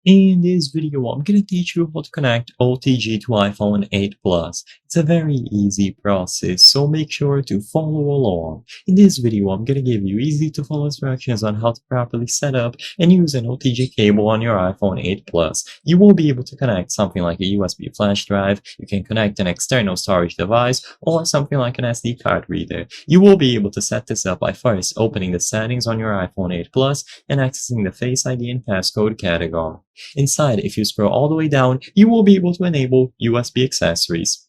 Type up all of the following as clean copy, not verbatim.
In this video, I'm going to teach you how to connect OTG to iPhone 8 Plus. It's a very easy process, so make sure to follow along. In this video, I'm going to give you easy to follow instructions on how to properly set up and use an OTG cable on your iPhone 8 Plus. You will be able to connect something like a USB flash drive, you can connect an external storage device, or something like an SD card reader. You will be able to set this up by first opening the settings on your iPhone 8 Plus and accessing the Face ID and passcode category. Inside, if you scroll all the way down, you will be able to enable USB accessories.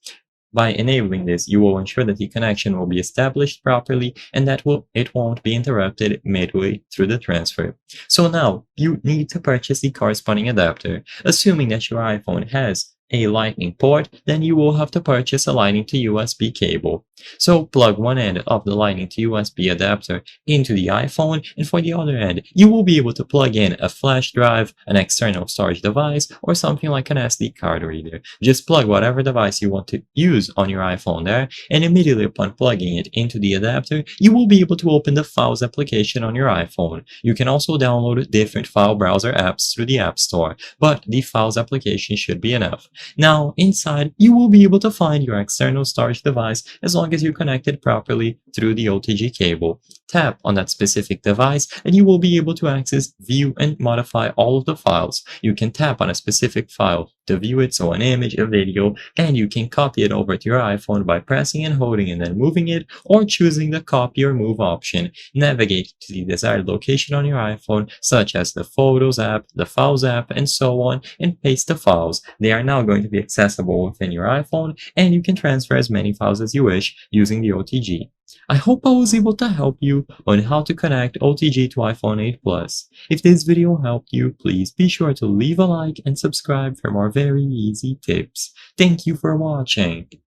By enabling this, you will ensure that the connection will be established properly and that it won't be interrupted midway through the transfer. So now, you need to purchase the corresponding adapter. Assuming that your iPhone has a lightning port, then you will have to purchase a lightning to USB cable. So plug one end of the lightning to USB adapter into the iPhone, and for the other end, you will be able to plug in a flash drive, an external storage device, or something like an SD card reader. Just plug whatever device you want to use on your iPhone there, and immediately upon plugging it into the adapter, you will be able to open the Files application on your iPhone. You can also download different file browser apps through the App Store, but the Files application should be enough. Now, inside, you will be able to find your external storage device as long as you connect it properly through the OTG cable. Tap on that specific device and you will be able to access, view, and modify all of the files. You can tap on a specific file to view it, so an image, a video, and you can copy it over to your iPhone by pressing and holding and then moving it, or choosing the copy or move option. Navigate to the desired location on your iPhone, such as the Photos app, the Files app, and so on, and paste the files. They are now going to be accessible within your iPhone, and you can transfer as many files as you wish using the OTG. I hope I was able to help you on how to connect OTG to iPhone 8 Plus. If this video helped you, please be sure to leave a like and subscribe for more very easy tips. Thank you for watching.